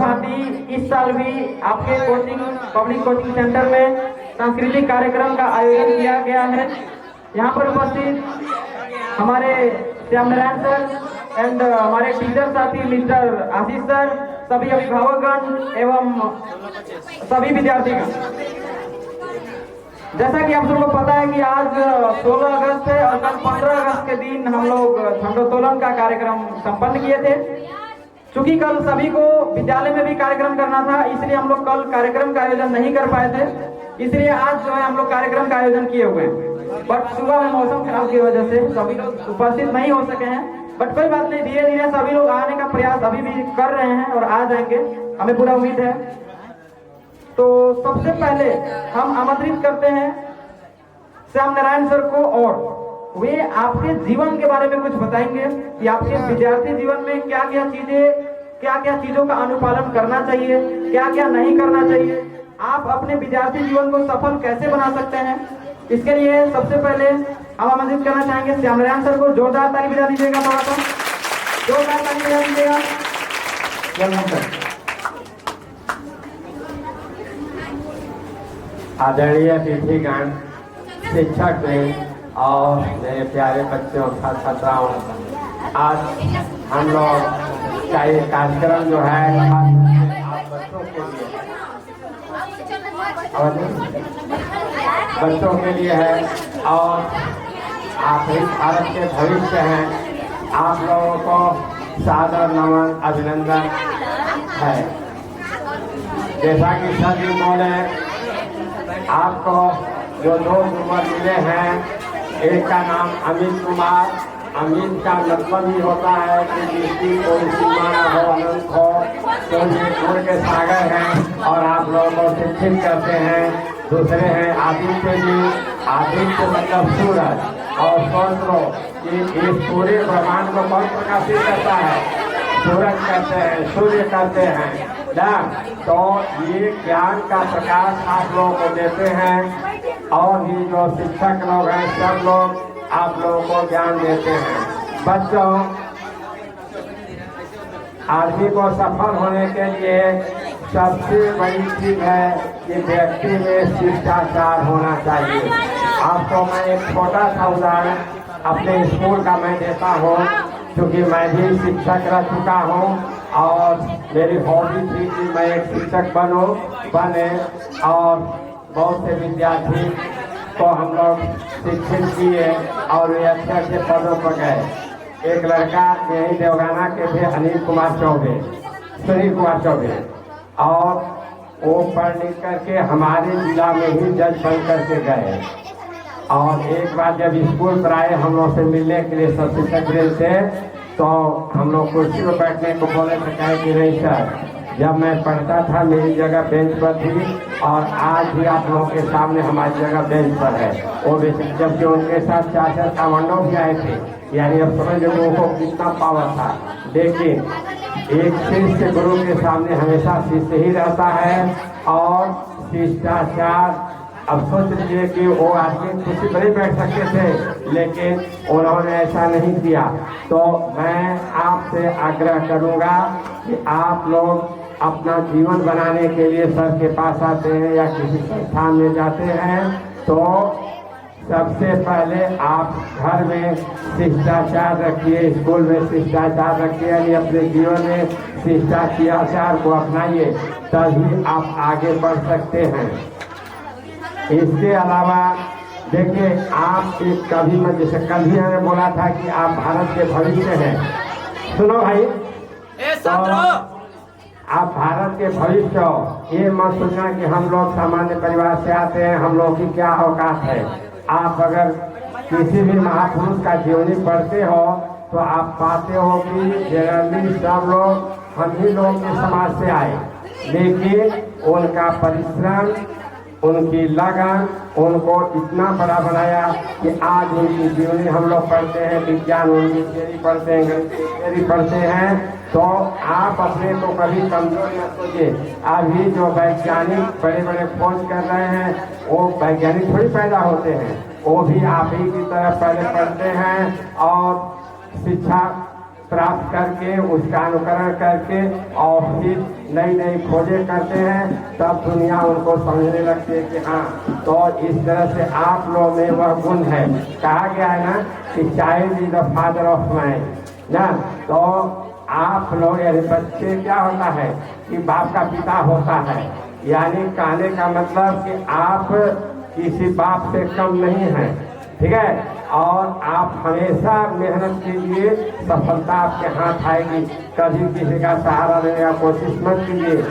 भांति इस साल भी आपके कोचिंग पब्लिक कोचिंग सेंटर में सांस्कृतिक कार्यक्रम का आयोजन किया गया है। यहाँ पर उपस्थित हमारे श्याम नारायण सर एंड हमारे टीचर साथी मिस्टर आशीष सर, सभी अभिभावकगण एवं सभी विद्यार्थीगण, जैसा कि आप सबको पता है कि आज 16 अगस्त है और कल 15 अगस्त के दिन हम लोग झंडोत्तोलन का कार्यक्रम संपन्न किए थे। चूंकि कल सभी को विद्यालय में भी कार्यक्रम करना था, इसलिए हम लोग कल कार्यक्रम का आयोजन नहीं कर पाए थे, इसलिए आज जो है हम लोग कार्यक्रम का आयोजन किए हुए हैं। बट सुबह में मौसम खराब की वजह से सभी लोग उपस्थित नहीं हो सके हैं, बट कोई बात नहीं, धीरे धीरे सभी लोग आने का प्रयास अभी भी कर रहे हैं और आ जाएंगे, हमें पूरा उम्मीद है। तो सबसे पहले हम आमंत्रित करते हैं श्याम नारायण सर को, और वे आपके जीवन के बारे में कुछ बताएंगे कि आपके विद्यार्थी जीवन में क्या क्या चीजों का अनुपालन करना चाहिए, क्या क्या नहीं करना चाहिए, आप अपने विद्यार्थी जीवन को सफल कैसे बना सकते हैं। इसके लिए सबसे पहले हम आमंत्रित करना चाहेंगे श्याम नारायण सर को। जोरदार ताली बजा दीजिएगा, थोड़ा सा जोरदार ताली बजा दीजिएगा। आदरणीय अतिथिगण, शिक्षक ने और मेरे प्यारे बच्चों और छात्राओं, आज हम लोग का ये कार्यक्रम जो है आप बच्चों के लिए है और आप ही भारत के भविष्य हैं। आप लोगों को सादर नमन अभिनंदन है। जैसा कि सर जी बोले, आपको जो दो गुरुवर मिले हैं, एक का नाम अमित कुमार। अमित का मतलब ही होता है कि जिसकी कोई सीमा न हो, अनंत हो, तो ये गुण के सागर हैं और आप लोगों को शिक्षित करते हैं। दूसरे हैं आदित्य जी। आदित्य मतलब सूरज, और सोच लो कि इस पूरे ब्रह्मांड को कौन प्रकाशित करता है? सूरज करते हैं, सूर्य करते हैं ना। तो ये ज्ञान का प्रकाश आप लोगों को देते हैं और ये जो शिक्षक लोग हैं सब लोग आप लोगों को ज्ञान देते हैं। बच्चों, आदमी को सफल होने के लिए सबसे बड़ी चीज है कि व्यक्ति में शिष्टाचार होना चाहिए। आपको मैं एक छोटा सा उदाहरण अपने स्कूल का मैं देता हूँ, क्योंकि मैं भी शिक्षक रह चुका हूँ और मेरी हॉबी थी कि मैं एक शिक्षक बने और बहुत से विद्यार्थी को हम लोग शिक्षित किए और वे अच्छे अच्छे पदों पर गए। एक लड़का यही देवगाना के थे, सुनील कुमार चौबे, और वो पढ़ लिख करके हमारे जिला में ही जज बन करके गए। और एक बार जब स्कूल पर आए हम लोग से मिलने के लिए, सब शिक्षक से, तो हम लोग कुर्सी पर बैठने को बोले थे। कहे कि नहीं सर, जब मैं पढ़ता था मेरी जगह बेंच पर थी और आज भी आप लोगों के सामने हमारी जगह बेंच पर है। वो जबकि उनके साथ 4 कमांडो भी आए थे, यानी अब समझ लोगों को कितना पावर था। लेकिन एक शिष्य गुरु के सामने हमेशा शिष्य ही रहता है और शिष्टाचार। अब सोच लीजिए कि वो आदमी कुर्सी पर ही बैठ सकते थे, लेकिन उन्होंने ऐसा नहीं किया। तो मैं आपसे आग्रह करूंगा कि आप लोग अपना जीवन बनाने के लिए सर के पास आते हैं या किसी संस्थान में जाते हैं, तो सबसे पहले आप घर में शिष्टाचार रखिए, स्कूल में शिष्टाचार रखिए, यानी अपने जीवन में शिष्टाचार को अपनाइए, तभी आप आगे बढ़ सकते हैं। इसके अलावा देखिए, आप एक कभी मैं जैसे कल ही मैंने बोला था कि आप भारत के भविष्य हैं। सुनो भाई, तो आप भारत के भविष्य हो। ये मत सोचना कि हम लोग सामान्य परिवार से आते हैं, हम लोग की क्या औकात है। आप अगर किसी भी महापुरुष का जीवनी पढ़ते हो तो आप पाते हो कि जनरली सब लोग हम ही लोग के समाज से आए, लेकिन उनका परिश्रम, उनकी लगन उनको इतना बड़ा बनाया कि आज उनकी जीवनी हम लोग पढ़ते हैं, विज्ञान उनकी थियरी पढ़ते हैं, गणित की थियरी पढ़ते हैं। तो आप अपने को कभी कमजोर न सोचिए। अभी जो वैज्ञानिक बड़े बड़े खोज कर रहे हैं, वो वैज्ञानिक थोड़ी पैदा होते हैं, वो भी आप ही की तरह पहले पढ़ते हैं और शिक्षा प्राप्त करके उसका अनुकरण करके और फिर नई नई खोजें करते हैं, तब दुनिया उनको समझने लगती है कि हाँ। तो इस तरह से आप लोग में वह गुण है। कहा गया है ना कि child is the father of man ना। तो आप लोग यानी बच्चे क्या होता है कि बाप का पिता होता है, यानी कहने का मतलब कि आप किसी बाप से कम नहीं हैं, ठीक है। और आप हमेशा मेहनत कीजिए, सफलता आपके हाथ आएगी। कभी किसी का सहारा लेने का कोशिश मत कीजिए।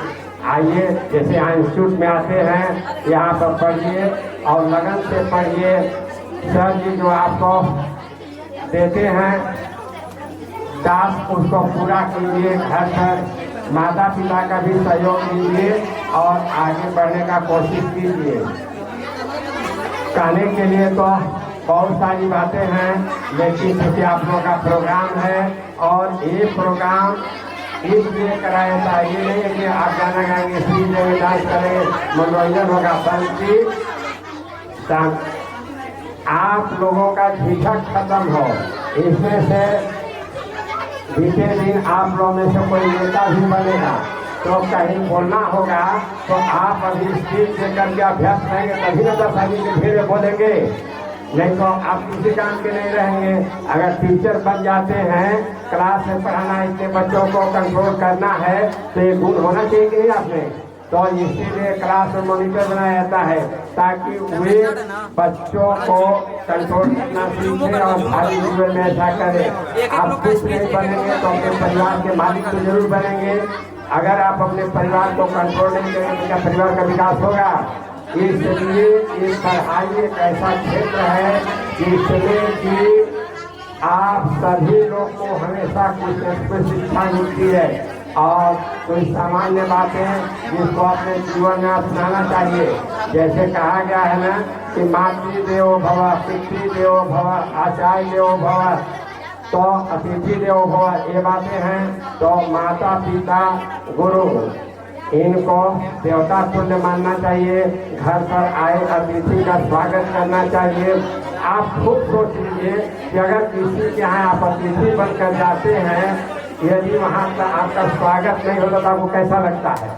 आइए, जैसे यहाँ इंस्टीट्यूट में आते हैं, यहाँ पर पढ़िए और लगन से पढ़िए। सर जी जो आपको देते हैं टास्क उसको पूरा कीजिए। घर पर माता पिता का भी सहयोग कीजिए और आगे बढ़ने का कोशिश कीजिए। कहने के लिए तो बहुत सारी बातें हैं, लेकिन क्योंकि आप लोगों का प्रोग्राम है और ये प्रोग्राम इसलिए कराया था, ये नहीं है कि आप गाना गाएंगे, सीखेंगे, डांस करेंगे, मनोरंजन होगा, बल्कि आप लोगों का झिझक खत्म हो। इसमें से बीते दिन आप लोगों में से कोई नेता भी बनेगा तो कहीं बोलना होगा तो आप अभी स्पीच देकर के अभ्यास करेंगे, तभी ना 10 आदमी के भीड़ में बोलेंगे, नहीं तो आप किसी काम के नहीं रहेंगे। अगर टीचर बन जाते हैं, क्लास में पढ़ाना, इतने बच्चों को कंट्रोल करना है, तो ये गुण होना चाहिए कि नहीं आपने। तो इसीलिए क्लास में मॉनिटर बनाया जाता है ताकि वे बच्चों को कंट्रोल करना सीखें और भावी जीवन में ऐसा करें। आप कुछ नहीं बनेंगे तो अपने परिवार के मालिक तो जरूर बनेंगे। अगर आप अपने परिवार को कंट्रोल नहीं करेंगे तो क्या परिवार का विकास होगा। इसलिए ये पढ़ाई एक ऐसा क्षेत्र है जिसमें कि आप सभी लोग को हमेशा कुछ न कुछ शिक्षा मिलती है और कोई सामान्य बातें जिसको अपने जीवन में अपनाना चाहिए। जैसे कहा गया है ना कि मातृदेवो भव, पितृदेवो भव, आचार्य देवो भव, तो अतिथि देवो भव, ये बातें हैं। तो माता पिता गुरु इनको देवता तुल्य मानना चाहिए। घर पर आए अतिथि का स्वागत करना चाहिए। आप खुद सोच लीजिए कि अगर किसी के यहाँ आप अतिथि बनकर जाते हैं, यदि वहाँ का आपका स्वागत नहीं होता तो आपको कैसा लगता है।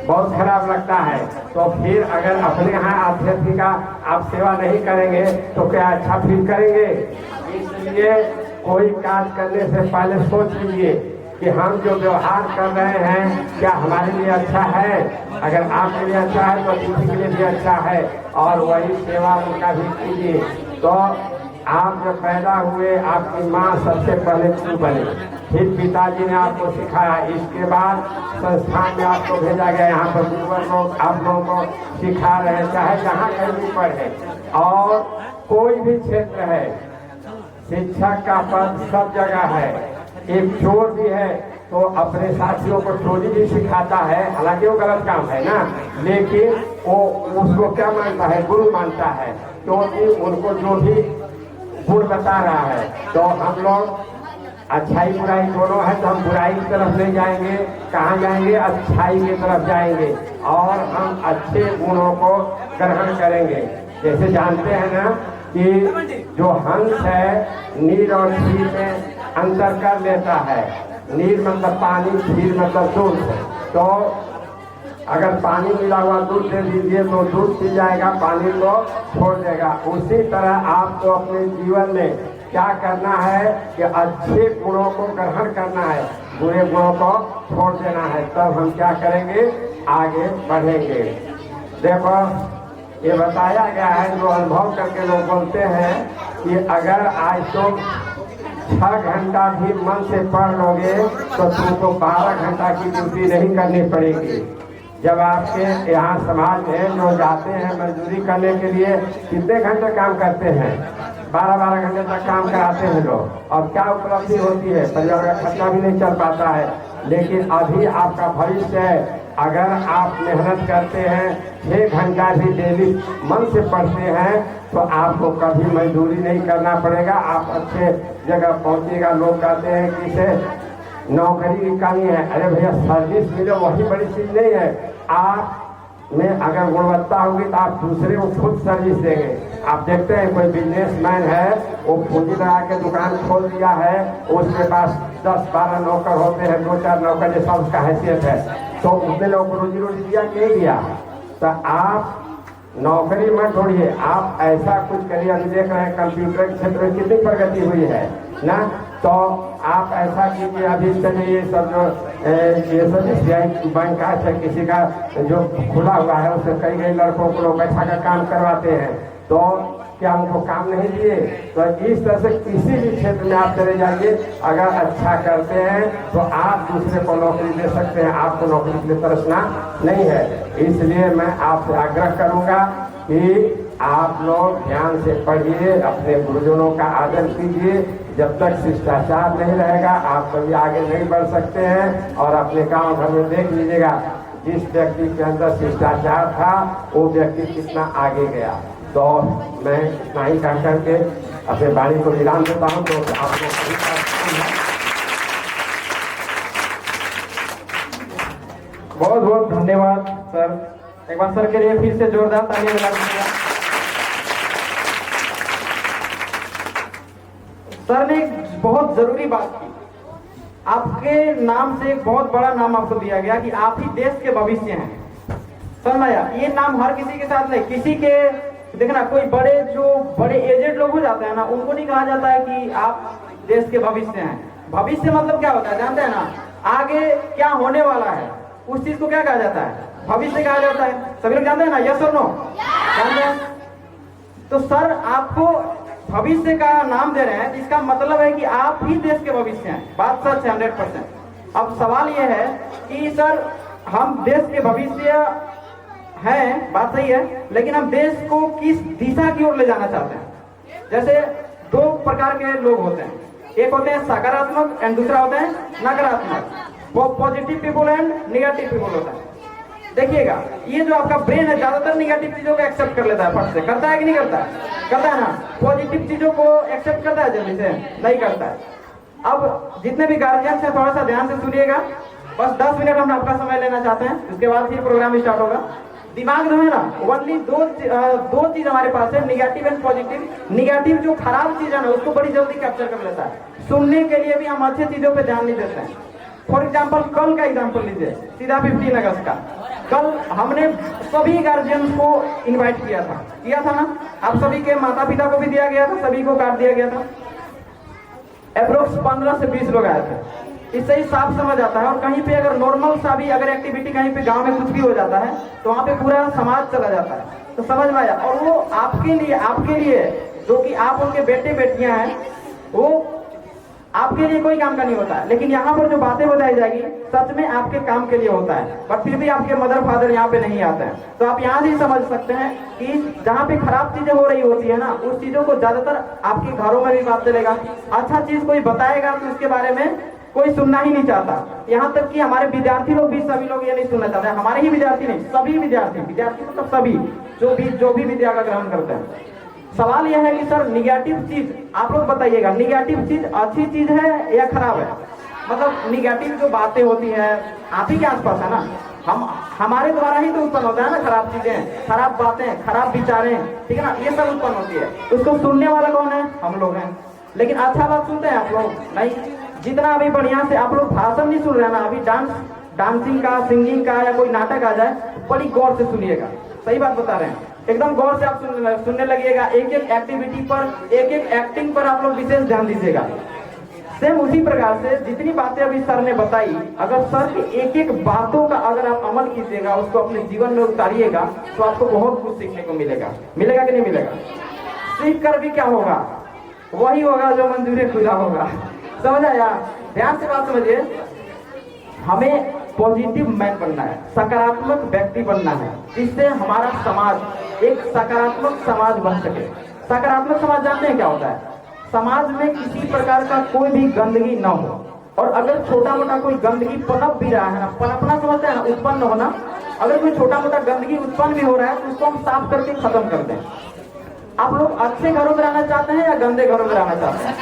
बहुत खराब लगता है। तो फिर अगर अपने यहाँ अतिथि का आप सेवा नहीं करेंगे तो क्या अच्छा फील करेंगे। इसलिए कोई कार्य करने से पहले सोच लीजिए कि हम जो व्यवहार कर रहे हैं क्या हमारे लिए अच्छा है। अगर आपके लिए अच्छा है तो किसी के लिए भी अच्छा है और वही सेवा उनका भी कीजिए। तो आप जब पैदा हुए आपकी माँ सबसे पहले क्यों बने, फिर पिताजी ने आपको सिखाया, इसके बाद संस्थान में आपको भेजा गया। यहाँ पर गुरुवर लोग आप लोगों को सिखा रहे हैं, चाहे जहाँ कहीं भी पढ़े और कोई भी क्षेत्र है, शिक्षक का पद सब जगह है। एक चोर भी है तो अपने साथियों को चोरी भी सिखाता है, हालांकि वो गलत काम है ना, लेकिन वो उसको क्या मानता है, गुरु मानता है, क्योंकि उनको जो भी गुण बता रहा है। तो हम लोग अच्छाई बुराई दोनों है, तो हम बुराई की तरफ नहीं जाएंगे, कहाँ जाएंगे, अच्छाई की तरफ जाएंगे और हम अच्छे गुणों को ग्रहण करेंगे। जैसे जानते हैं ना कि जो हंस है नीर और क्षीर में अंतर कर लेता है। नीर मतलब पानी, क्षीर मतलब दूध। तो अगर पानी मिला हुआ दूध दे दीजिए तो दूध पी जाएगा, पानी को छोड़ देगा। उसी तरह आपको अपने जीवन में क्या करना है कि अच्छे गुणों को ग्रहण करना है, बुरे गुणों को छोड़ देना है। तब हम क्या करेंगे, आगे बढ़ेंगे। देखो ये बताया गया है, जो अनुभव करके लोग बोलते हैं कि अगर आज तुम 6 घंटा भी मन से पढ़ लोगे तो तुमको 12 घंटा की ड्यूटी नहीं करनी पड़ेगी। जब आपके यहाँ समाज में जो जाते हैं मजदूरी करने के लिए कितने घंटे काम करते हैं, 12-12 घंटे तक काम कराते हैं लोग, और क्या उपलब्धि होती है, परिवार का खर्चा भी नहीं चल पाता है। लेकिन अभी आपका भविष्य है, अगर आप मेहनत करते हैं, 6 घंटा भी डेली मन से पढ़ते हैं तो आपको कभी मजदूरी नहीं करना पड़ेगा, आप अच्छे जगह पहुँचेगा। लोग कहते हैं कि इसे नौकरी की कमी है, अरे भैया सर्विस मिले वही बड़ी चीज नहीं है। आप में अगर गुणवत्ता होगी तो आप दूसरे को खुद सर्विस देंगे। आप देखते हैं कोई बिजनेसमैन है, वो पूंजी लगा के दुकान खोल दिया है, उसके पास 10-12 नौकर होते हैं, 2-4 नौकर जैसा उसका हैसियत है, तो उसने लोग को रोजी रोटी दिया कि नहीं दिया? तो आप नौकरी मत ढूंढिए, आप ऐसा कुछ करिए। अभी देख रहे हैं कंप्यूटर के क्षेत्र में कितनी प्रगति हुई है ना, तो आप ऐसा कीजिए। अभी चलिए ये सब जो ये सब SBI बैंक है, किसी का जो खुला हुआ है उससे कई लड़कों को लोग बैठा कर काम करवाते हैं, तो क्या उनको काम नहीं दिए? तो इस तरह से किसी भी क्षेत्र में आप चले जाइए, अगर अच्छा करते हैं तो आप दूसरे को नौकरी दे सकते हैं, आपको नौकरी के लिए तरसना नहीं है। इसलिए मैं आपसे आग्रह करूंगा कि आप लोग ध्यान से पढ़िए, अपने गुरुजनों का आदर कीजिए। जब तक शिष्टाचार नहीं रहेगा आप कभी आगे नहीं बढ़ सकते हैं। और अपने गांव घर में देख लीजिएगा, जिस व्यक्ति के अंदर शिष्टाचार था वो व्यक्ति कितना आगे गया। तो मैं इतना ही कह करके अपने वाणी को विराम देता हूँ। तो आप लोग बहुत बहुत धन्यवाद सर। एक बार सर के लिए फिर से जोरदार तालियां बजा दीजिएगा। सर ने एक बहुत जरूरी बात की, आपके नाम से एक बहुत बड़ा नाम आपको दिया गया कि आप ही देश के भविष्य हैं। समझ आया? ये नाम हर किसी के साथ नहीं, किसी के देखना कोई बड़े एजेड लोग हो जाते हैं ना, उनको नहीं कहा जाता है कि आप देश के भविष्य हैं। भविष्य मतलब क्या होता है जानते हैं ना? आगे क्या होने वाला है उस चीज को क्या कहा जाता है? भविष्य कहा जाता है। सभी लोग जानते हैं ना? यस और नो? जानते हैं? तो सर आपको भविष्य का नाम दे रहे हैं, इसका मतलब है कि आप ही देश के भविष्य हैं। बात सच है 100%। अब सवाल यह है कि सर हम देश के भविष्य हैं, बात सही है, लेकिन हम देश को किस दिशा की ओर ले जाना चाहते हैं? जैसे दो प्रकार के लोग होते हैं, एक होते हैं सकारात्मक एंड दूसरा होता है नकारात्मक। वो positive people and negative people होता है। देखिएगा, ये जो आपका ब्रेन है ज्यादातर निगेटिव चीजों को एक्सेप्ट कर लेता है, फट से। करता है कि नहीं करता है? करता है ना? पॉजिटिव चीजों को एक्सेप्ट करता है जल्दी से? नहीं करता है। अब जितने भी गार्जियन है थोड़ा सा ध्यान से सुनिएगा, बस 10 मिनट हम आपका समय लेना चाहते हैं, उसके बाद फिर प्रोग्राम स्टार्ट होगा। दिमाग जो है ना, ओनली दो चीज हमारे पास है, निगेटिव एंड पॉजिटिव। निगेटिव जो खराब चीज है ना उसको बड़ी जल्दी कैप्चर कर लेता है। सुनने के लिए भी हम अच्छी चीजों पे ध्यान नहीं देते हैं। फॉर एग्जाम्पल कल का एग्जाम्पल लीजिए, सीधा 15 अगस्त का। कल हमने सभी गार्जियंस को इनवाइट किया था ना? आप सभी के माता पिता को भी दिया गया था, सभी को कार्ड दिया गया था। अप्रोक्स 15 से 20 लोग आए थे। इससे ही साफ समझ आता है। और कहीं पे अगर नॉर्मल सा भी अगर एक्टिविटी कहीं पे गांव में कुछ भी हो जाता है तो वहां पे पूरा समाज चला जाता है। तो समझ में आया? और वो आपके लिए जो कि आप उनके बेटे बेटियां हैं, वो आपके लिए कोई काम का नहीं होता है। लेकिन यहाँ पर जो बातें बताई जाएगी सच में आपके काम के लिए होता है, बट फिर भी आपके मदर फादर यहाँ पे नहीं आते हैं। तो आप यहाँ से समझ सकते हैं कि जहाँ पे खराब चीजें हो रही होती है ना, उस चीजों को ज्यादातर आपके घरों में भी बात चलेगा। अच्छा चीज कोई बताएगा तो उसके बारे में कोई सुनना ही नहीं चाहता। यहाँ तक कि हमारे विद्यार्थी लोग भी, सभी लोग ये नहीं सुनना चाहते। हमारे ही विद्यार्थी नहीं, सभी विद्यार्थी मतलब सभी जो भी विद्या का ग्रहण करते हैं। सवाल यह है कि सर निगेटिव चीज आप लोग बताइएगा, निगेटिव चीज अच्छी चीज है या खराब है? मतलब निगेटिव जो बातें होती है आप ही के आसपास है ना, हमारे द्वारा ही तो उत्पन्न होता है ना खराब चीजें, खराब बातें, खराब विचारें, ठीक है ना? ये सब उत्पन्न होती है। उसको सुनने वाला कौन है? हम लोग हैं। लेकिन अच्छा बात सुनते हैं आप लोग? नहीं। जितना अभी बढ़िया से आप लोग भाषण नहीं सुन रहे हैं ना, अभी डांसिंग का, सिंगिंग का या कोई नाटक आ जाए, बड़ी गौर से सुनिएगा। सही बात बता रहे हैं, एकदम गौर से आप सुनने लगिएगा। एक एक एक्टिविटी पर, एक एक एक्टिंग पर आप लोग विशेष ध्यान दीजिएगा। सेम उसी प्रकार से जितनी बातें अभी सर ने बताई, अगर सर की एक एक बातों का अगर आप अमल कीजिएगा, उसको अपने जीवन में उतारिएगा, तो आपको बहुत कुछ सीखने को मिलेगा। मिलेगा कि नहीं मिलेगा? सीख कर भी क्या होगा? वही होगा जो मंजूरी खुदा होगा। समझ आया? ध्यान से बात समझिए। हमें पॉजिटिव मैन बनना है, सकारात्मक व्यक्ति बनना है, जिससे हमारा समाज एक सकारात्मक समाज बन सके। सकारात्मक समाज जानते हैं क्या होता है? समाज में किसी प्रकार का कोई भी गंदगी न हो, और अगर छोटा मोटा कोई गंदगी पनप भी रहा है ना, पनपना समझते हैं ना, उत्पन्न होना, अगर कोई छोटा मोटा गंदगी उत्पन्न भी हो रहा है तो उसको हम साफ करके खत्म कर दें। आप लोग अच्छे घरों में रहना चाहते हैं या गंदे घरों में रहना चाहते हैं?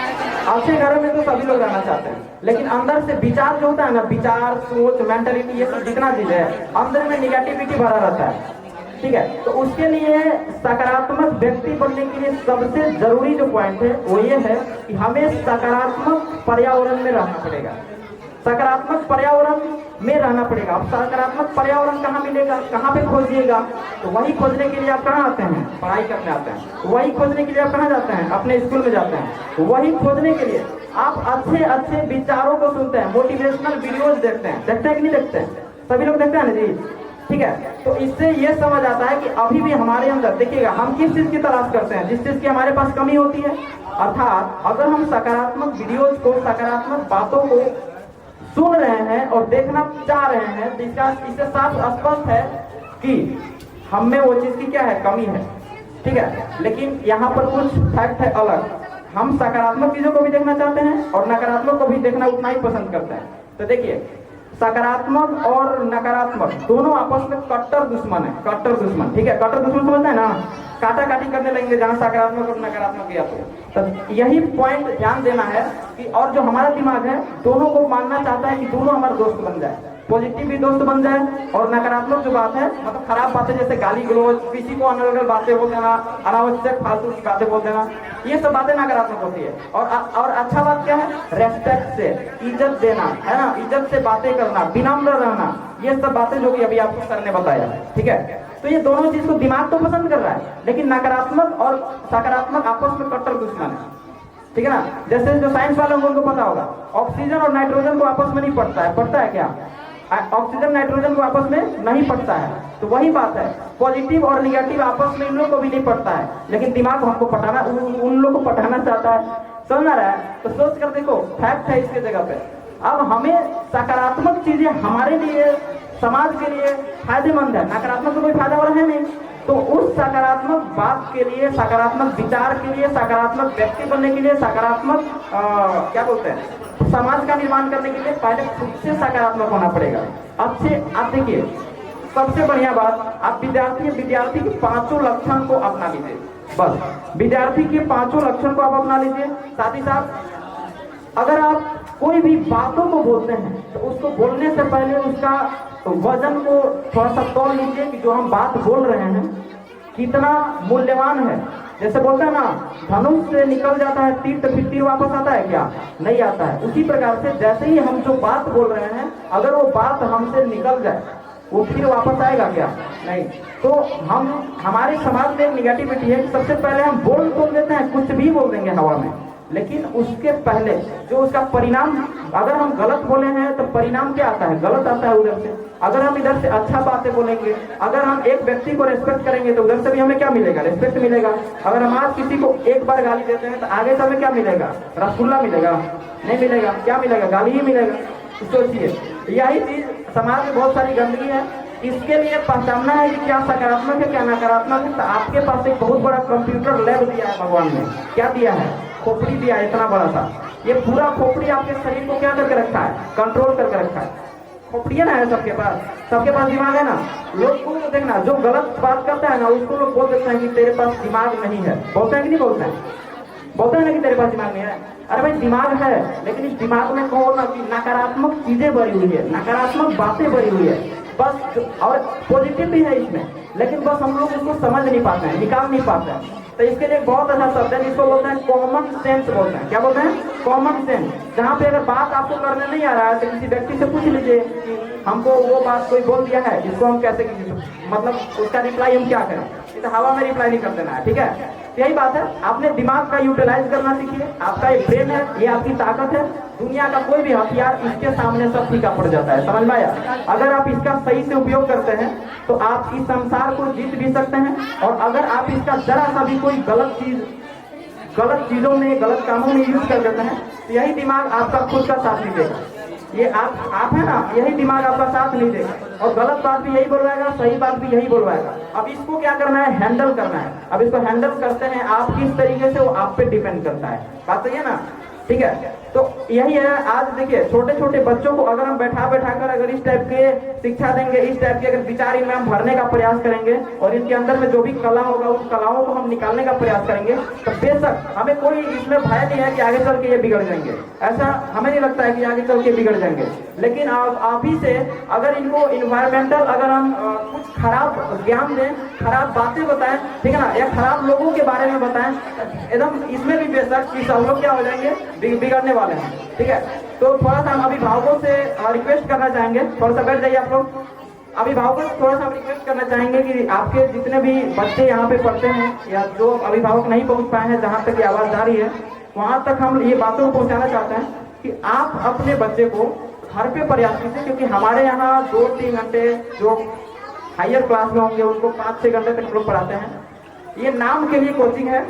अच्छे घरों में तो सभी लोग रहना चाहते हैं, लेकिन अंदर से विचार जो होता है ना, विचार, सोच, मेंटलिटी, ये सब जितना चीज है अंदर में निगेटिविटी भरा रहता है। ठीक है। तो उसके लिए सकारात्मक व्यक्ति बनने के लिए सबसे जरूरी जो पॉइंट है वो ये है कि हमें सकारात्मक पर्यावरण में रहना पड़ेगा, सकारात्मक पर्यावरण में रहना पड़ेगा। अब सकारात्मक पर्यावरण कहाँ मिलेगा, कहाँ पे खोजिएगा? तो वही खोजने के लिए आप कहाँ आते हैं? पढ़ाई करने आते हैं। वही खोजने के लिए आप कहाँ जाते हैं? अपने स्कूल में जाते हैं। वही खोजने के लिए आप अच्छे अच्छे विचारों को सुनते हैं, मोटिवेशनल वीडियोज देखते हैं कि नहीं देखते हैं? सभी लोग देखते हैं ना जी, ठीक है। तो इससे ये समझ आता है कि अभी भी हमारे अंदर, देखिएगा, हम किस चीज की तलाश करते हैं? जिस चीज की हमारे पास कमी होती है। अर्थात अगर हम सकारात्मक वीडियोज को, सकारात्मक बातों को सुन रहे हैं और देखना चाह रहे हैं, तो इससे साफ स्पष्ट है कि हम में वो चीज की क्या है, कमी है, ठीक है। लेकिन यहाँ पर कुछ फैक्ट है अलग। हम सकारात्मक चीजों को भी देखना चाहते हैं और नकारात्मक को भी देखना उतना ही पसंद करते हैं। तो देखिए, सकारात्मक और नकारात्मक दोनों आपस में कट्टर दुश्मन है, कट्टर दुश्मन, ठीक है। कट्टर दुश्मन समझते हैं ना, काटा काटी करने लगेंगे जहां सकारात्मक और नकारात्मक किया। तो यही पॉइंट ध्यान देना है कि और जो हमारा दिमाग है दोनों को मानना चाहता है कि दोनों हमारे दोस्त बन जाए, पॉजिटिव भी दोस्त बन जाए और नकारात्मक जो बात है, मतलब खराब बातें जैसे गाली गलौज, किसी को अनर्गल बातें बोल देना, अनावश्यक फालतू की बातें बोल देना, ये सब बातें नकारात्मक होती है। और अच्छा बात क्या है? रेस्पेक्ट से, इज्जत देना, है ना, इज्जत से बातें करना, विनम्र रहना, ये सब बातें जो कि अभी आपको सर ने बताया, ठीक है। तो ये दोनों चीज को दिमाग तो पसंद कर रहा है, लेकिन नकारात्मक और सकारात्मक आपस में कट्टर दुश्मन है, ठीक है ना। जैसे जो साइंस वाले होंगे उनको पता होगा, ऑक्सीजन और नाइट्रोजन को आपस में नहीं पड़ता है, पड़ता है क्या? ऑक्सीजन नाइट्रोजन को आपस में नहीं पड़ता है। तो वही बात है, पॉजिटिव और निगेटिव आपस में इन लोगों को भी नहीं पड़ता है, लेकिन दिमाग हमको पटाना, उन लोगों को पटाना चाहता है। समझ रहा है? तो सोच कर देखो, फैक्ट है इसके जगह पे। अब हमें सकारात्मक चीजें हमारे लिए, समाज के लिए फायदेमंद है, नकारात्मक तो कोई फायदा वाला है नहीं। तो उस सकारात्मक बात के लिए, सकारात्मक विचार के लिए, सकारात्मक व्यक्ति बनने के लिए, सकारात्मक क्या बोलते हैं, समाज का निर्माण करने के लिए पहले खुद से सकारात्मक होना पड़ेगा। अच्छे, आप देखिए, सबसे बढ़िया बात, आप विद्यार्थी के 5 लक्षण को अपना लीजिए। बस विद्यार्थी के 5 लक्षण को आप अपना लीजिए। साथ ही साथ अगर आप कोई भी बातों को बोलते हैं तो उसको बोलने से पहले उसका वजन को थोड़ा सा तौल लीजिए कि जो हम बात बोल रहे हैं कितना मूल्यवान है। जैसे बोलते हैं ना, धनुष से निकल जाता है तीर, तो फिर तीर वापस आता है क्या? नहीं आता है। उसी प्रकार से जैसे ही हम जो बात बोल रहे हैं, अगर वो बात हमसे निकल जाए, वो फिर वापस आएगा क्या? नहीं। तो हमारे समाज में एक निगेटिविटी है कि सबसे पहले हम बोल देते हैं, कुछ भी बोल देंगे हवा में, लेकिन उसके पहले जो उसका परिणाम, अगर हम गलत बोले हैं तो परिणाम क्या आता है? गलत आता है उधर से। अगर हम इधर से अच्छा बातें बोलेंगे, अगर हम एक व्यक्ति को रेस्पेक्ट करेंगे तो उधर से भी हमें क्या मिलेगा? रेस्पेक्ट मिलेगा। अगर हम आज किसी को एक बार गाली देते हैं तो आगे से हमें क्या मिलेगा? रसगुल्ला मिलेगा? नहीं मिलेगा। क्या मिलेगा? गाली ही मिलेगा। सोचिए, यही चीज समाज में बहुत सारी गंदगी है। इसके लिए पहचानना है कि क्या सकारात्मक है, क्या नकारात्मक है। तो आपके पास एक बहुत बड़ा कंप्यूटर लैब दिया है भगवान ने। क्या दिया है? खोपड़ी दिया है, इतना बड़ा सा। ये पूरा खोपड़ी आपके शरीर को क्या करके रखा है? कंट्रोल करके रखा है। खोपड़ी है ना, है सबके पास दिमाग है ना। लोग को देखना, जो गलत बात करता है ना, उसको लोग बोल देते हैं कि तेरे पास दिमाग नहीं है। बोलते हैं कि नहीं बोलते हैं? बोलते हैं ना कि तेरे पास दिमाग नहीं है। अरे भाई, दिमाग है, लेकिन इस दिमाग में कहो ना कि नकारात्मक चीजें भरी हुई है, नकारात्मक बातें भरी हुई है बस। और पॉजिटिव भी है इसमें, लेकिन बस हम लोग उसको समझ नहीं पाते हैं, निकाल नहीं पाते हैं। तो इसके लिए बहुत अच्छा शब्द है, जिसको बोलते हैं कॉमन सेंस बोलते हैं। क्या बोलते हैं? Common sense. जहाँ पे अगर बात आपको करने नहीं आ रहा है तो किसी व्यक्ति से पूछ लीजिए कि हमको वो बात कोई बोल दिया है, इसको हम कैसे, मतलब उसका रिप्लाई हम क्या करें? तो हवा में रिप्लाई नहीं कर देना है, ठीक है। यही बात है, आपने दिमाग का यूटिलाइज करना सीखिए। आपका एक ब्रेन है, ये आपकी ताकत है। दुनिया का कोई भी हथियार इसके सामने सब फीका पड़ जाता है, समझ में आया? अगर आप इसका सही से उपयोग करते हैं तो आप इस संसार को जीत भी सकते हैं। और अगर आप इसका जरा सा भी कोई गलत चीजों में, गलत कामों में यूज कर देते हैं, तो यही दिमाग आपका खुद का साथ नहीं देगा। ये आप है ना, यही दिमाग आपका साथ नहीं देगा और गलत बात भी यही बोलवाएगा, सही बात भी यही बोलवाएगा। अब इसको क्या करना है? हैंडल करना है। अब इसको हैंडल करते हैं आप किस तरीके से, वो आप पे डिपेंड करता है। बात सही है ना? ठीक है। तो यही है। आज देखिए छोटे छोटे बच्चों को अगर हम बैठा कर अगर इस टाइप के शिक्षा देंगे, इस टाइप के अगर विचार इनमें हम भरने का प्रयास करेंगे और इनके अंदर में जो भी कला होगा उस कलाओं को हम निकालने का प्रयास करेंगे, तो बेशक हमें कोई इसमें भय नहीं है कि आगे चल के ये बिगड़ जाएंगे। ऐसा हमें नहीं लगता है कि आगे चल के बिगड़ जाएंगे। लेकिन आप ही से अगर इनको इन्वायरमेंटल अगर हम कुछ खराब ज्ञान दें, खराब बातें बताएं, ठीक है ना, या खराब लोगों के बारे में बताएं, एकदम इसमें भी बेशक कि सब लोग क्या हो जाएंगे, बिगड़ने वाले हैं। ठीक है, तो थोड़ा सा हम अभिभावकों से रिक्वेस्ट करना चाहेंगे, थोड़ा सा बैठ जाइए आप लोग। अभिभावकों से थोड़ा सा रिक्वेस्ट करना चाहेंगे कि आपके जितने भी बच्चे यहाँ पे पढ़ते हैं या जो अभिभावक नहीं पहुँच पाए हैं, जहाँ तक ये आवाज़ जा रही है वहाँ तक हम ये बातों को पहुँचाना चाहते हैं कि आप अपने बच्चे को घर पे प्रयास कीजिए, क्योंकि हमारे यहाँ 2-3 घंटे जो हायर क्लास में होंगे उनको 5-6 घंटे तक लोग पढ़ाते हैं। ये नाम के लिए कोचिंग है,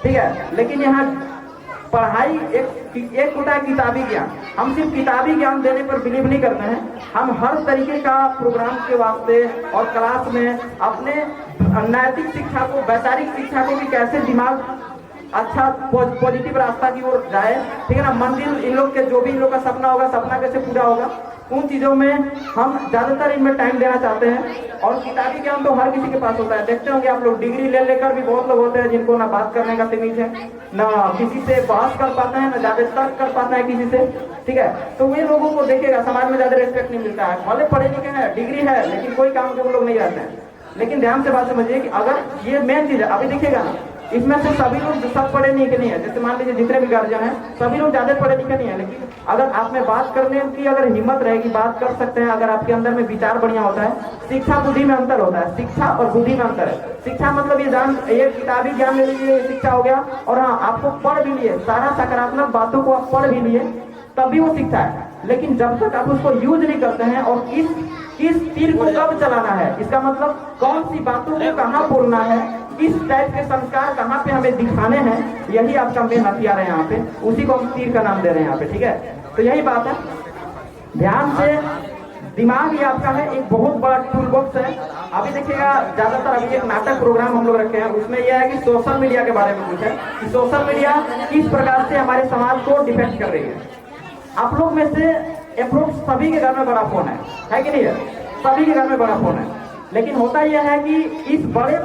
ठीक है, लेकिन यहाँ पढ़ाई एक होता है किताबी ज्ञान। हम सिर्फ किताबी ज्ञान देने पर बिलीव नहीं करते हैं, हम हर तरीके का प्रोग्राम के वास्ते और क्लास में अपने नैतिक शिक्षा को, वैचारिक शिक्षा को भी कैसे दिमाग अच्छा पॉजिटिव रास्ता की ओर जाए, ठीक है ना, मंजिल इन लोग के जो भी इन लोग का सपना होगा, सपना कैसे पूरा होगा, उन चीज़ों में हम ज़्यादातर इनमें टाइम देना चाहते हैं। और किताबी ज्ञान तो हर किसी के पास होता है, देखते होंगे आप लोग, डिग्री ले लेकर भी बहुत लोग होते हैं जिनको ना बात करने का तमीज है, ना किसी से बहस कर पाते हैं, ना ज़्यादा तर्क कर पाते हैं किसी से, ठीक है। तो वे लोगों को देखिएगा समाज में ज़्यादा रिस्पेक्ट नहीं मिलता है, भले पढ़े लिखे हैं, डिग्री है, लेकिन कोई काम के वो लोग नहीं रहते हैं। लेकिन ध्यान से बात समझिए कि अगर ये मेन चीज़ है, अभी देखिएगा ना, इसमें से सभी लोग सब पढ़े लिखे नहीं है, जैसे मान लीजिए जितने भी गार्जियन हैं सभी लोग ज्यादा पढ़े लिखे नहीं है, लेकिन अगर आप में बात करने की अगर हिम्मत रहेगी, बात कर सकते हैं, अगर आपके अंदर में विचार बढ़िया होता है। शिक्षा बुद्धि में अंतर होता है, शिक्षा और बुद्धि में अंतर है। शिक्षा मतलब ये किताबी ज्ञान ले लीजिए, शिक्षा हो गया, और हाँ आपको पढ़ भी लिए, सारा सकारात्मक बातों को आप पढ़ भी लिए, तभी वो शिक्षा है। लेकिन जब तक आप उसको यूज नहीं करते हैं और किस तीर को कब चलाना है, इसका मतलब कौन सी बातों को कहाँ बोलना है, किस टाइप के संस्कार कहाँ पे हमें दिखाने हैं, यही आपका मेन हथियार है यहाँ पे, उसी को हम तीर का नाम दे रहे हैं यहाँ पे, ठीक है। तो यही बात है, ध्यान से, दिमाग ही आपका है एक बहुत बड़ा टूल बॉक्स है। अभी देखिएगा ज्यादातर अभी एक नाटक प्रोग्राम हम लोग रखे हैं, उसमें यह है कि सोशल मीडिया के बारे में कुछ है कि सोशल मीडिया किस प्रकार से हमारे समाज को डिफेक्ट कर रही है। आप लोग में से अप्रोक्स सभी के घर में बड़ा फोन है कि नहीं है, सभी के घर में बड़ा फोन है, लेकिन होता यह है कि इस बड़ा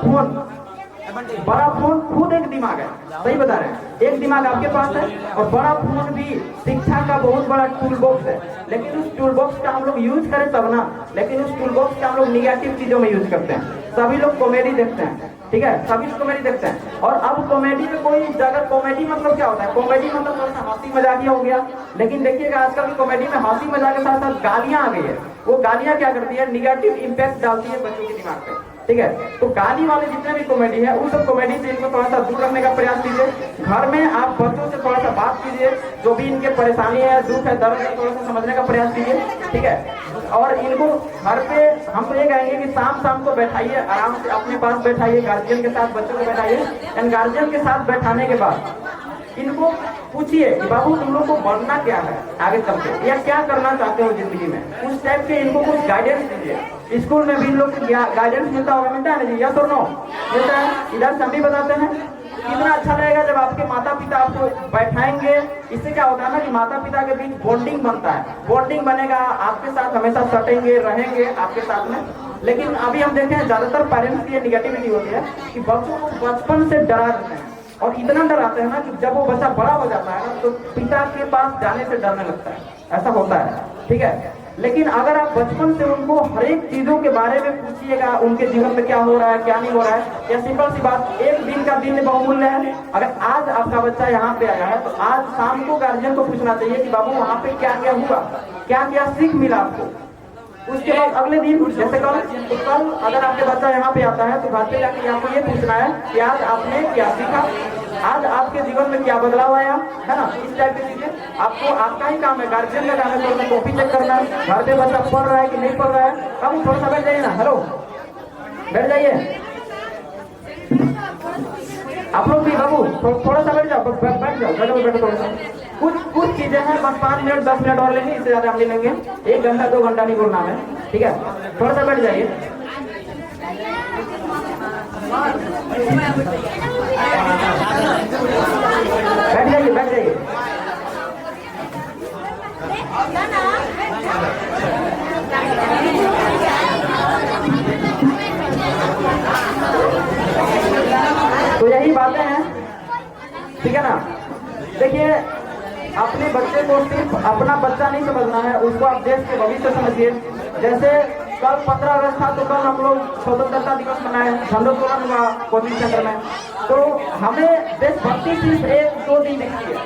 फोन खुद एक दिमाग है, सही बता रहे हैं, एक दिमाग आपके पास है और बड़ा फोन भी शिक्षा का बहुत बड़ा टूल बॉक्स है। लेकिन उस टूल बॉक्स का हम लोग यूज करें तब ना, लेकिन उस टूल बॉक्स का हम लोग निगेटिव चीजों में यूज करते हैं। सभी लोग कॉमेडी देखते हैं, ठीक है, सभी लोग कॉमेडी देखते हैं, और अब कॉमेडी में कोई जगह, कॉमेडी मतलब क्या होता है, कॉमेडी मतलब थोड़ा सा हंसी मजाकिया हो गया। लेकिन देखिएगा आजकल की कॉमेडी में हंसी मजाक के साथ साथ गालियां आ गई है। वो गालियां क्या करती है, निगेटिव इंपैक्ट डालती है बच्चों के दिमाग पे, ठीक है। तो गाली वाले जितने भी कॉमेडी है उन सब कॉमेडी से इनको थोड़ा सा दूर रखने का प्रयास कीजिए। घर में आप बच्चों से थोड़ा सा बात कीजिए, जो भी इनके परेशानी है, दुख है, दर्द है, थोड़ा सा समझने का प्रयास कीजिए, ठीक है। और इनको घर पे हम तो ये कहेंगे कि शाम को बैठाइए, आराम से अपने पास बैठाइए, गार्जियन के साथ बच्चों को बैठाइए, एंड गार्जियन के साथ बैठाने के बाद इनको पूछिए कि बाबू तुम लोग को बनना क्या है आगे चल के, या क्या करना चाहते हो जिंदगी में, उस टाइप के इनको कुछ गाइडेंस दीजिए। स्कूल में भी इन लोग को गाइडेंस मिलता होगा, मिलता है ना जी, यस और नो मिलता है, इधर से हम भी बताते हैं। कितना अच्छा लगेगा जब आपके माता पिता आपको बैठाएंगे, इससे क्या होता है ना कि माता पिता के बीच बॉन्डिंग बनता है, बॉन्डिंग बनेगा, आपके साथ हमेशा सटेंगे, रहेंगे आपके साथ में। लेकिन अभी हम देखें ज्यादातर पेरेंट्स की ये निगेटिविटी होती है कि बच्चों को बचपन से डरा देते हैं, और इतना डराते हैं ना कि जब वो बच्चा बड़ा हो जाता है ना तो पिता के पास जाने से डरने लगता है, ऐसा होता है, ठीक है। लेकिन अगर आप बचपन से उनको हर एक चीजों के बारे में पूछिएगा, उनके जीवन में क्या हो रहा है, क्या नहीं हो रहा है, या सिंपल सी बात, एक दिन का दिन बहुमूल्य है। अगर आज आपका बच्चा यहाँ पे आया है तो आज शाम को गार्जियन को पूछना चाहिए कि बाबू वहाँ पे क्या क्या हुआ, क्या क्या सीख मिला आपको। उसके बाद अगले दिन जैसे कल, तो कल अगर आपके बच्चा यहाँ पे आता है तो घर पे जाके आपको ये पूछना है कि आज आपने क्या सीखा, आज आपके जीवन में क्या बदलाव आया, है ना। इस टाइप की चीजें आपको, आपका ही काम है, गार्जियन का काम है, तो कॉपी चेक करना, घर पे बच्चा पढ़ रहा है कि नहीं पढ़ रहा है। अब थोड़ा सा बैठ जाइए ना, हेलो बैठ जाइए आप लोग भी, बाबू थोड़ा सा बैठ जाओ, बैठ जाओ, बैठो थोड़ा सा। कुछ चीजें हैं, बस 5 मिनट 10 मिनट और लेंगे, इससे ज्यादा हम नहीं लेंगे, 1 घंटा 2 घंटा नहीं बोलना है, ठीक है। थोड़ा सा बैठ जाइए, बैठ जाइए, बैठ जाइए। तो यही बातें हैं, ठीक है ना। देखिए, अपने बच्चे को सिर्फ अपना बच्चा नहीं समझना है, उसको आप देश के भविष्य समझिए। जैसे कल 15 अगस्त था, तो कल हम लोग स्वतंत्रता दिवस मनाए, झंडोत्तोलन हुआ कोचिंग सेंटर में। तो हमें देशभक्ति सिर्फ 1-2 दिन दिखती है,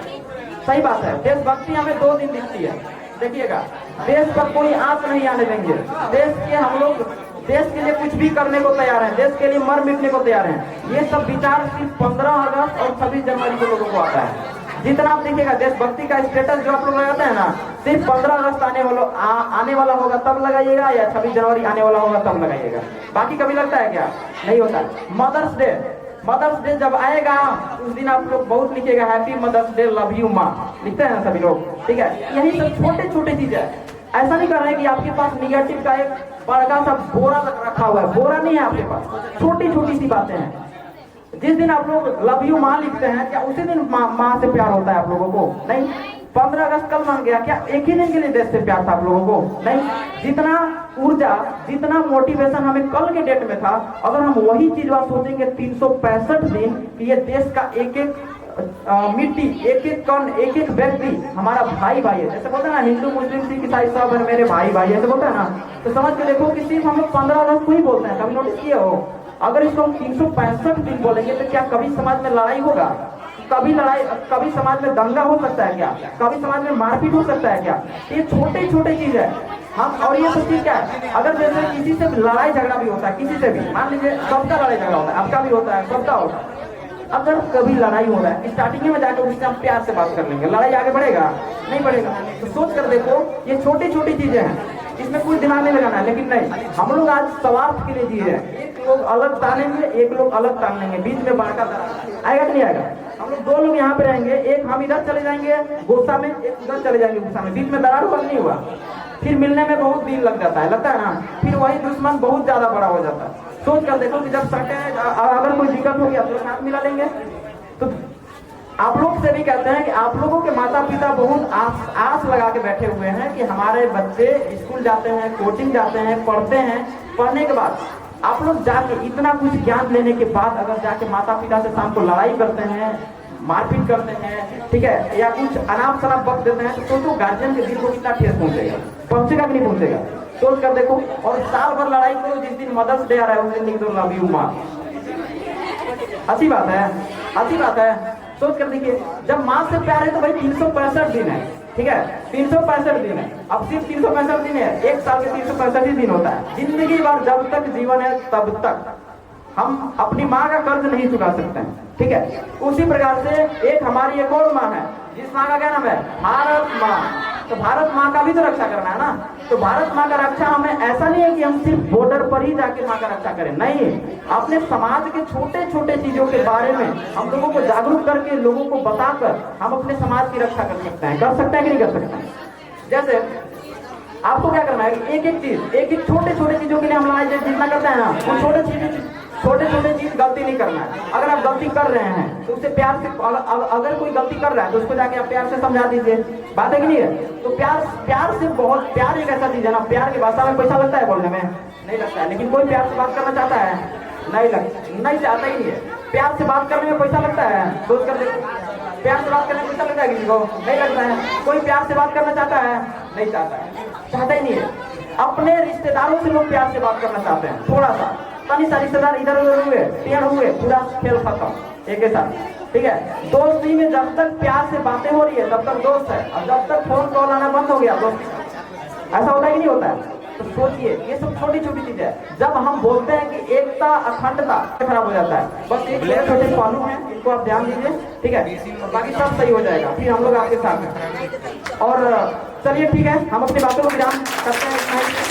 सही बात है, देशभक्ति हमें 2 दिन दिखती है। देखिएगा, देश पर कोई आंच नहीं आने देंगे। देश के हम लोग देश के लिए कुछ भी करने को तैयार हैं, देश के लिए मर मिटने को तैयार हैं। ये सब विचार सिर्फ 15 अगस्त और 26 जनवरी को लोगों को आता है। जितना आप देखिएगा देशभक्ति का स्टेटस जो आप लोग लगाते हैं ना, सिर्फ 15 अगस्त आने वाला होगा तब लगाइएगा, या 26 जनवरी आने वाला होगा तब लगाइएगा। बाकी कभी लगता है क्या? नहीं होता। मदर्स डे जब आएगा उस दिन आप लोग बहुत लिखिएगा, happy mother's day, love you माँ, लिखते हैं सभी लोग, ठीक है। यही सब छोटे छोटे चीजें है। ऐसा नहीं कर रहे हैं कि आपके पास निगेटिव का एक बड़ा सा बोरा रखा हुआ है, बोरा नहीं है आपके पास, छोटी छोटी सी बातें हैं। जिस दिन आप लोग लव यू माँ लिखते हैं, क्या उसी दिन माँ से प्यार होता है आप लोगों को? नहीं। 15 अगस्त कल मान गया, क्या एक ही दिन के लिए देश से प्यार था आप लोगों को? नहीं। जितना ऊर्जा, जितना मोटिवेशन हमें कल के डेट में था, अगर हम वही चीज बात सोचेंगे 365 दिन कि ये देश का एक एक मिट्टी, एक एक कण, एक एक व्यक्ति हमारा भाई भाई है। जैसे बोलते हैं ना, हिंदू मुस्लिम सिख ईसाई सब है मेरे भाई भाई, ऐसे बोलते हैं ना। तो समझ के देखो कि सिर्फ हम लोग 15 अगस्त को ही बोलते हैं, कभी नोटिस किए हो? अगर इसको हम 365 दिन बोलेंगे तो क्या कभी समाज में लड़ाई होगा? कभी समाज में दंगा हो सकता है क्या? कभी समाज में मारपीट हो सकता है क्या? ये छोटे छोटे चीज है हम। और ये सब चीज क्या है, अगर जैसे किसी से लड़ाई झगड़ा भी होता है, किसी से भी, मान लीजिए सबका लड़ाई झगड़ा होता है, आपका भी होता है, सबका होता है। अगर कभी लड़ाई हो रहा है, स्टार्टिंग में जाकर उससे हम प्यार से बात कर लेंगे, लड़ाई आगे बढ़ेगा? नहीं बढ़ेगा। तो सोच कर देखो, ये छोटी छोटी चीजें हैं, इसमें कोई दिमाग नहीं लगाना है। लेकिन नहीं, हम लोग आज स्वार्थ के लिए जी रहे हैं। एक लोग अलग तानेंगे, एक लोग अलग तान लेंगे, बीच में बाढ़ का दरार आएगा कि नहीं आएगा? हम लोग 2 लोग यहाँ पे रहेंगे, एक हम इधर चले जाएंगे गुस्सा में, एक उधर चले जाएंगे गुस्सा में, बीच में दरार हुआ नहीं हुआ? फिर मिलने में बहुत दिन लग जाता है, लगता है ना। फिर वही दुश्मन बहुत ज्यादा बड़ा हो जाता है। सोच कर देखो कि जब सटे अगर कोई दिक्कत हो गया तो साथ मिला लेंगे। तो आप लोग से भी कहते हैं कि आप लोगों के माता पिता बहुत आस लगा के बैठे हुए हैं कि हमारे बच्चे स्कूल जाते हैं, कोचिंग जाते हैं, पढ़ते हैं, पढ़ने के बाद आप लोग जाके इतना कुछ ज्ञान लेने के बाद अगर जाके माता पिता से शाम को लड़ाई करते हैं, मारपीट करते हैं, ठीक है, या कुछ अनाप शनाप वक्त देते हैं, तो सोचो गार्जियन के दिल को कितना ठेस पहुंचेगा? पहुंचेगा कि नहीं पहुंचेगा? सोच कर देखो। और साल भर लड़ाई करो, जिस दिन मदर्स डे आ रहा है उस दिन लिख दो लव यू माँ। अच्छी बात है, अच्छी बात है। सोच कर देखिए, जब माँ से प्यार है तो भाई 365 दिन है, ठीक है, 365 दिन है। अब सिर्फ 365 दिन है, एक साल के 365 ही दिन होता है। जिंदगी भर जब तक जीवन है तब तक हम अपनी माँ का कर्ज नहीं चुका सकते हैं, ठीक है। उसी प्रकार से एक हमारी एक और माँ है, जिस माँ का क्या नाम है? भारत माँ। तो भारत माँ का भी तो रक्षा करना है ना। तो भारत माँ का रक्षा हमें ऐसा नहीं है कि हम सिर्फ बॉर्डर पर ही जाके माँ का रक्षा करें, नहीं। अपने समाज के छोटे छोटे चीजों के बारे में हम लोगों को जागरूक करके, लोगों को बताकर हम अपने समाज की रक्षा कर सकते हैं। कर सकते हैं कि नहीं कर सकते हैं? जैसे आपको क्या करना है, एक एक चीज, एक एक छोटे छोटे चीजों के लिए हम लड़ाई जितना करते हैं ना, वो छोटे छोटे चीज गलती नहीं करना है। अगर आप गलती कर रहे हैं तो उससे प्यार से, अगर कोई गलती कर रहा है तो उसको जाके आप प्यार से समझा दीजिए, बात है कि नहीं है? तो प्यार से, बहुत प्यार एक ऐसा चीज है ना, प्यार की भाषा में पैसा लगता है बोलने में? नहीं लगता है। लेकिन कोई प्यार से बात करना चाहता है? नहीं चाहता ही नहीं है। प्यार से बात करने में पैसा लगता है? सोच कर देखो, प्यार से बात करने में पैसा लगता है किसी को? नहीं लगता है। कोई प्यार से बात करना चाहता है? नहीं चाहता है, चाहता ही नहीं है। अपने रिश्तेदारों से लोग प्यार से बात करना चाहते हैं, थोड़ा सा तनी सा रिश्तेदार इधर उधर हुए, टेढ़ हुए, पूरा खेल खत्म एक ही साथ, ठीक है। दोस्ती में जब तक प्यार से बातें हो रही है तब तक दोस्त है, और जब तक फोन कॉल आना बंद हो गया दोस्त। ऐसा होता है कि नहीं होता है? तो सोचिए, ये सब छोटी छोटी चीजें है। जब हम बोलते हैं कि एकता, अखंडता खराब हो जाता है। बस एक छोटे पहलू है, इनको आप ध्यान दीजिए, ठीक है, बाकी सब सही हो जाएगा। फिर हम लोग आपके साथ हैं। और चलिए ठीक है, हम अपनी बातों को विराम करते हैं।